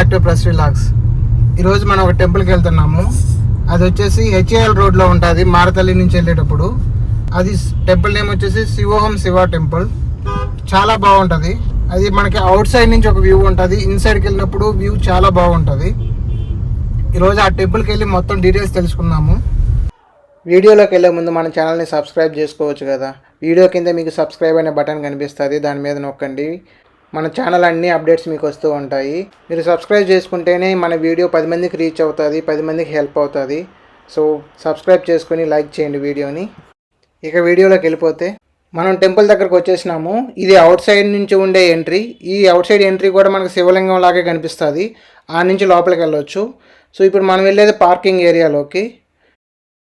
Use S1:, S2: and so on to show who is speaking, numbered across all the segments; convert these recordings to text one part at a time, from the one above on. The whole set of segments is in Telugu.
S1: Back to press relax. ఈరోజు మనం ఒక టెంపుల్కి వెళ్తున్నాము. అది వచ్చేసి హెచ్ఏఎల్ రోడ్లో ఉంటుంది, మారతల్లి నుంచి వెళ్ళేటప్పుడు. అది టెంపుల్ నేమ్ వచ్చేసి శివోహం శివ టెంపుల్. చాలా బాగుంటుంది. అది మనకి అవుట్ సైడ్ నుంచి ఒక వ్యూ ఉంటుంది, ఇన్సైడ్కి వెళ్ళినప్పుడు వ్యూ చాలా బాగుంటుంది. ఈరోజు ఆ టెంపుల్కి వెళ్ళి మొత్తం డీటెయిల్స్ తెలుసుకున్నాము. వీడియోలోకి వెళ్ళే ముందు మన ఛానల్ని సబ్స్క్రైబ్ చేసుకోవచ్చు కదా. వీడియో కింద మీకు సబ్స్క్రైబ్ అనే బటన్ కనిపిస్తుంది, దాని మీద నొక్కండి. మన ఛానల్ అన్ని అప్డేట్స్ మీకు వస్తూ ఉంటాయి. మీరు సబ్స్క్రైబ్ చేసుకుంటేనే మన వీడియో 10 మందికి రీచ్ అవుతుంది, 10 మందికి హెల్ప్ అవుతుంది. సో సబ్స్క్రైబ్ చేసుకొని లైక్ చేయండి వీడియోని. ఇక వీడియోలోకి వెళ్ళిపోతే మనం టెంపుల్ దగ్గరకు వచ్చేసినాము. ఇది అవుట్ సైడ్ నుంచి ఉండే ఎంట్రీ. ఈ అవుట్ సైడ్ ఎంట్రీ కూడా మనకు శివలింగం లాగే కనిపిస్తుంది. ఆ నుంచి లోపలికి వెళ్ళొచ్చు. సో ఇప్పుడు మనం వెళ్ళేది పార్కింగ్ ఏరియాలోకి.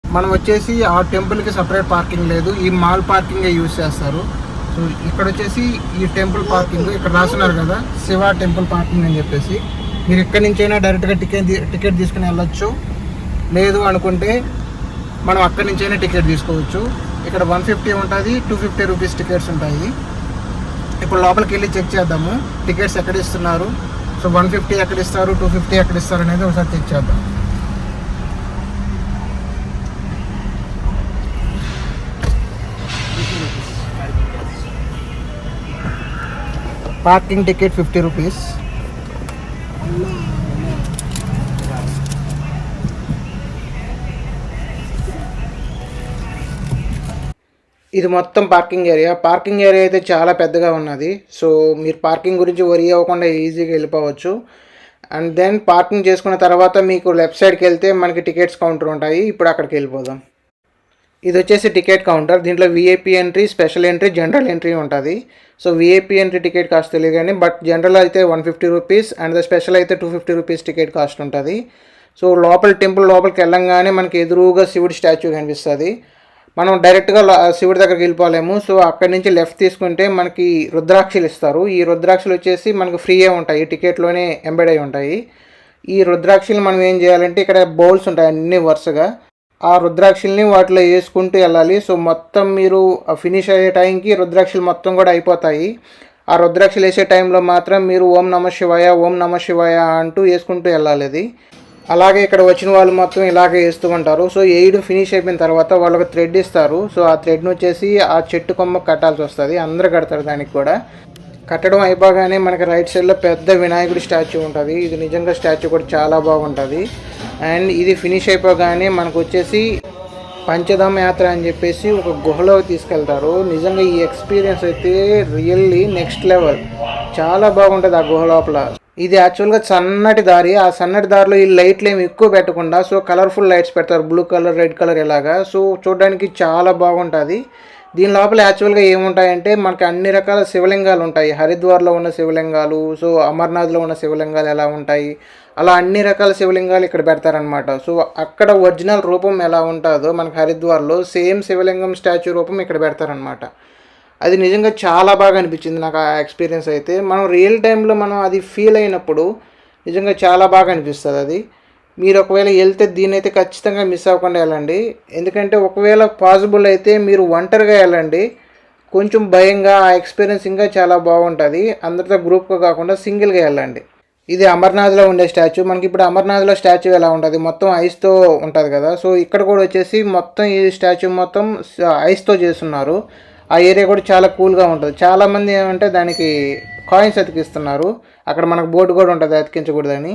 S1: మనం వచ్చేసి ఆ టెంపుల్కి సపరేట్ పార్కింగ్ లేదు, ఈ మాల్ పార్కింగే యూజ్ చేస్తారు. సో ఇక్కడ వచ్చేసి ఈ టెంపుల్ పార్కింగ్ ఇక్కడ రాస్తున్నారు కదా, శివ టెంపుల్ పార్కింగ్ అని చెప్పేసి. మీరు ఎక్కడి నుంచైనా డైరెక్ట్గా టికెట్ తీసుకుని వెళ్ళొచ్చు. లేదు అనుకుంటే మనం అక్కడి నుంచైనా టికెట్ తీసుకోవచ్చు. ఇక్కడ 150 ఉంటుంది, 250 రూపీస్ టికెట్స్ ఉంటాయి. ఇప్పుడు లోపలికి వెళ్ళి చెక్ చేద్దాము టికెట్స్ ఎక్కడ ఇస్తున్నారు. సో 150 ఎక్కడ ఇస్తారు, 250 ఎక్కడ ఇస్తారు అనేది ఒకసారి చెక్ చేద్దాం. Parking ticket 50 rupees. ఇది మొత్తం పార్కింగ్ ఏరియా. పార్కింగ్ ఏరియా అయితే చాలా పెద్దగా ఉన్నది. సో మీరు పార్కింగ్ గురించి వరీ అవ్వకుండా ఈజీగా వెళ్ళిపోవచ్చు. అండ్ దెన్ పార్కింగ్ చేసుకున్న తర్వాత మీకు లెఫ్ట్ సైడ్కి వెళ్తే మనకి టికెట్స్ కౌంటర్ ఉంటాయి. ఇప్పుడు అక్కడికి వెళ్ళిపోదాం. ఇది వచ్చేసి టికెట్ కౌంటర్. దీంట్లో VIP entry, special entry, general entry ఉంటుంది. So VIP entry ticket cost తెలియదు కానీ, బట్ జనరల్ అయితే 150 రూపీస్ అండ్ స్పెషల్ అయితే 250 రూపీస్ టికెట్ కాస్ట్ ఉంటుంది. సో టెంపుల్ లోపలికి వెళ్ళంగానే మనకి ఎదురుగా శివుడి స్టాచ్యూ కనిపిస్తుంది. మనం డైరెక్ట్గా శివుడి దగ్గరికి వెళ్ళిపోలేము. సో అక్కడి నుంచి లెఫ్ట్ తీసుకుంటే మనకి రుద్రాక్షలు ఇస్తారు. ఈ రుద్రాక్షలు వచ్చేసి మనకు ఫ్రీయే ఉంటాయి, టికెట్లోనే ఎంబెడ్ అయి ఉంటాయి. ఈ రుద్రాక్షలు మనం ఏం చేయాలంటే ఇక్కడ బౌల్స్ ఉంటాయి అన్ని వరుసగా. ఆ రుద్రాక్షల్ని వాటిలో వేసుకుంటూ వెళ్ళాలి. సో మొత్తం మీరు ఫినిష్ అయ్యే టైంకి రుద్రాక్షలు మొత్తం కూడా అయిపోతాయి. ఆ రుద్రాక్షలు వేసే టైంలో మాత్రం మీరు ఓం నమ శివాయ, ఓం నమ శివాయ అంటూ వేసుకుంటూ వెళ్ళాలి. అది అలాగే ఇక్కడ వచ్చిన వాళ్ళు మొత్తం ఇలాగే వేస్తూ ఉంటారు. సో వేయడం ఫినిష్ అయిపోయిన తర్వాత వాళ్ళకి థ్రెడ్ ఇస్తారు. సో ఆ థ్రెడ్ని వచ్చేసి ఆ చెట్టు కొమ్మ కట్టాల్సి వస్తుంది. అందరూ కడతారు. దానికి కూడా కట్టడం అయిపోగానే మనకి రైట్ సైడ్లో పెద్ద వినాయకుడి స్టాచ్యూ ఉంటుంది. ఇది నిజంగా స్టాచ్యూ కూడా చాలా బాగుంటుంది. అండ్ ఇది ఫినిష్ అయిపోగానే మనకు వచ్చేసి పంచధామ యాత్ర అని చెప్పేసి ఒక గుహలో తీసుకెళ్తారు. నిజంగా ఈ ఎక్స్పీరియన్స్ అయితే రియల్లీ నెక్స్ట్ లెవెల్. చాలా బాగుంటుంది ఆ గుహ లోపల. ఇది యాక్చువల్గా సన్నటి దారి. ఆ సన్నటి దారిలో ఈ లైట్లు ఏమి ఎక్కువ పెట్టకుండా సో కలర్ఫుల్ లైట్స్ పెడతారు, బ్లూ కలర్, రెడ్ కలర్ ఇలాగా. సో చూడడానికి చాలా బాగుంటుంది. దీని లోపల యాక్చువల్గా ఏముంటాయంటే మనకి అన్ని రకాల శివలింగాలు ఉంటాయి. హరిద్వార్లో ఉన్న శివలింగాలు, సో అమర్నాథ్లో ఉన్న శివలింగాలు ఎలా ఉంటాయి, అలా అన్ని రకాల శివలింగాలు ఇక్కడ పెడతారనమాట. సో అక్కడ ఒరిజినల్ రూపం ఎలా ఉంటుందో మనకి హరిద్వార్లో సేమ్ శివలింగం స్టాచ్యూ రూపం ఇక్కడ పెడతారనమాట. అది నిజంగా చాలా బాగా అనిపించింది నాకు ఆ ఎక్స్పీరియన్స్ అయితే. మనం రియల్ టైంలో మనం అది ఫీల్ అయినప్పుడు నిజంగా చాలా బాగా అనిపిస్తుంది అది. మీరు ఒకవేళ వెళ్తే దీన్ని అయితే ఖచ్చితంగా మిస్ అవ్వకుండా వెళ్ళండి. ఎందుకంటే ఒకవేళ పాసిబుల్ అయితే మీరు ఒంటరిగా వెళ్ళండి. కొంచెం భయంగా ఆ ఎక్స్పీరియన్స్ ఇంకా చాలా బాగుంటుంది. అందరితో గ్రూప్గా కాకుండా సింగిల్గా వెళ్ళండి. ఇది అమర్నాథ్లో ఉండే స్టాచ్యూ. మనకి ఇప్పుడు అమర్నాథ్లో స్టాచ్యూ ఎలా ఉంటుంది, మొత్తం ఐస్తో ఉంటుంది కదా. సో ఇక్కడ కూడా వచ్చేసి మొత్తం ఈ స్టాచ్యూ మొత్తం ఐస్తో చేస్తున్నారు. ఆ ఏరియా కూడా చాలా కూల్గా ఉంటుంది. చాలామంది ఏమంటే దానికి కాయిన్స్ అతికిస్తున్నారు. అక్కడ మనకు బోర్డు కూడా ఉంటుంది అతికించకూడదని.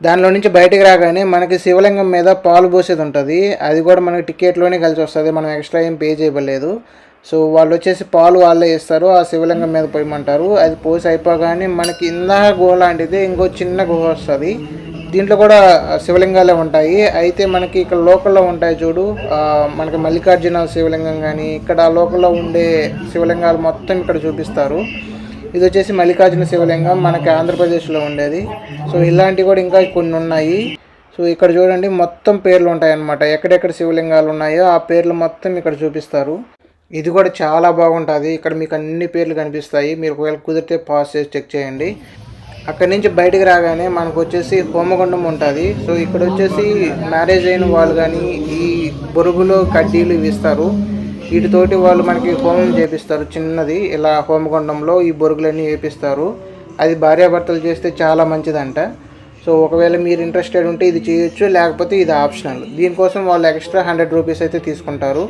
S1: దానిలో నుంచి బయటికి రాగానే మనకి శివలింగం మీద పాలు పోసేది ఉంటుంది. అది కూడా మనకి టికెట్లోనే కలిసి వస్తుంది, మనం ఎక్స్ట్రా ఏం పే చేయలేదు. సో వాళ్ళు వచ్చేసి పాలు వాళ్ళే ఇస్తారు, ఆ శివలింగం మీద పోయమంటారు. అది పోసి అయిపోగానే మనకి ఇందాక గుహ లాంటిది ఇంకో చిన్న గుహ వస్తుంది. దీంట్లో కూడా శివలింగాలే ఉంటాయి. అయితే మనకి ఇక్కడ లోకల్లో ఉంటాయి చూడు, మనకి మల్లికార్జున శివలింగం కానీ ఇక్కడ లోకల్లో ఉండే శివలింగాలు మొత్తం ఇక్కడ చూపిస్తారు. ఇది వచ్చేసి మల్లికార్జున శివలింగం, మనకి ఆంధ్రప్రదేశ్లో ఉండేది. సో ఇలాంటివి కూడా ఇంకా కొన్ని ఉన్నాయి. సో ఇక్కడ చూడండి మొత్తం పేర్లు ఉంటాయి అన్నమాట. ఎక్కడెక్కడ శివలింగాలు ఉన్నాయో ఆ పేర్లు మొత్తం ఇక్కడ చూపిస్తారు. ఇది కూడా చాలా బాగుంటుంది. ఇక్కడ మీకు అన్ని పేర్లు కనిపిస్తాయి. మీరు ఒకవేళ కుదిరితే పాస్ చేసి చెక్ చేయండి. అక్కడి నుంచి బయటికి రాగానే మనకు వచ్చేసి హోమగుండం ఉంటుంది. సో ఇక్కడ వచ్చేసి మ్యారేజ్ అయిన వాళ్ళు కానీ ఈ బొరుగులో కడ్డీలు ఇవి ఇస్తారు. వీటితోటి వాళ్ళు మనకి హోమం చేపిస్తారు. చిన్నది ఇలా హోమగుండంలో ఈ బొరుగులన్నీ వేపిస్తారు. అది భార్యాభర్తలు చేస్తే చాలా మంచిదంట. సో ఒకవేళ మీరు ఇంట్రెస్టెడ్ ఉంటే ఇది చేయొచ్చు, లేకపోతే ఇది ఆప్షనల్. దీనికోసం వాళ్ళు ఎక్స్ట్రా 100 రూపీస్ అయితే తీసుకుంటారు.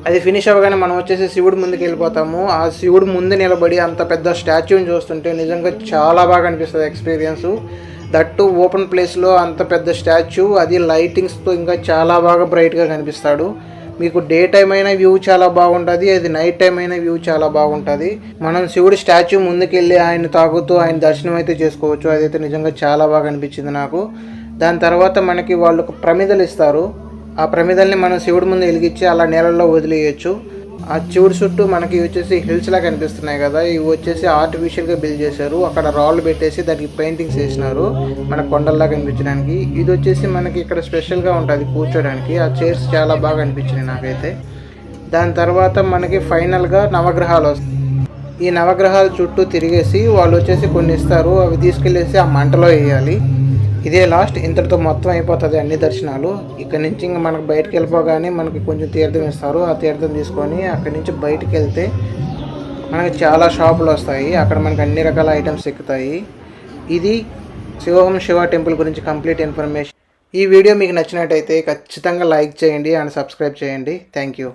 S1: అది ఫినిష్ అవ్వగానే మనం వచ్చేసి శివుడి ముందుకు వెళ్ళిపోతాము. ఆ శివుడు ముందు నిలబడి అంత పెద్ద స్టాచ్యూని చూస్తుంటే నిజంగా చాలా బాగా అనిపిస్తుంది ఎక్స్పీరియన్సు. దట్టు ఓపెన్ ప్లేస్లో అంత పెద్ద స్టాచ్యూ, అది లైటింగ్స్తో ఇంకా చాలా బాగా బ్రైట్గా కనిపిస్తాడు. మీకు డే టైం అయినా వ్యూ చాలా బాగుంటుంది, అది నైట్ టైం అయినా వ్యూ చాలా బాగుంటుంది. మనం శివుడి స్టాచ్యూ ముందుకెళ్ళి ఆయన తాగుతూ ఆయన దర్శనం అయితే చేసుకోవచ్చు. అదైతే నిజంగా చాలా బాగా అనిపించింది నాకు. దాని తర్వాత మనకి వాళ్ళు ఒక ప్రమిదలు ఇస్తారు. ఆ ప్రమిదల్ని మనం శివుడి ముందు వెలిగించి అలా నీళ్ళల్లో వదిలేయచ్చు. ఆ శివుడి చుట్టూ మనకి వచ్చేసి హిల్స్ లా కనిపిస్తున్నాయి కదా, ఇవి వచ్చేసి ఆర్టిఫిషియల్గా బిల్డ్ చేశారు. అక్కడ రాళ్ళు పెట్టేసి దానికి పెయింటింగ్స్ వేసినారు మన కొండల్లా కనిపించడానికి. ఇది వచ్చేసి మనకి ఇక్కడ స్పెషల్గా ఉంటుంది కూర్చోడానికి. ఆ చైర్స్ చాలా బాగా అనిపించినాయి నాకైతే. దాని తర్వాత మనకి ఫైనల్గా నవగ్రహాలు వస్తాయి. ఈ నవగ్రహాల చుట్టూ తిరిగేసి వాళ్ళు వచ్చేసి కొన్ని ఇస్తారు, అవి తీసుకెళ్ళేసి ఆ మంటలో వేయాలి. ఇదే లాస్ట్. ఇంతటితో మొత్తం అయిపోతుంది అన్ని దర్శనాలు. ఇక్కడ నుంచి ఇంకా మనకు బయటకు వెళ్ళిపోగానే మనకి కొంచెం తీర్థం ఇస్తారు. ఆ తీర్థం తీసుకొని అక్కడి నుంచి బయటికి వెళ్తే మనకి చాలా షాపులు వస్తాయి. అక్కడ మనకి అన్ని రకాల ఐటమ్స్ ఎక్కుతాయి. ఇది శివోహం శివ టెంపుల్ గురించి కంప్లీట్ ఇన్ఫర్మేషన్. ఈ వీడియో మీకు నచ్చినట్టయితే ఖచ్చితంగా లైక్ చేయండి అండ్ సబ్స్క్రైబ్ చేయండి. Thank you.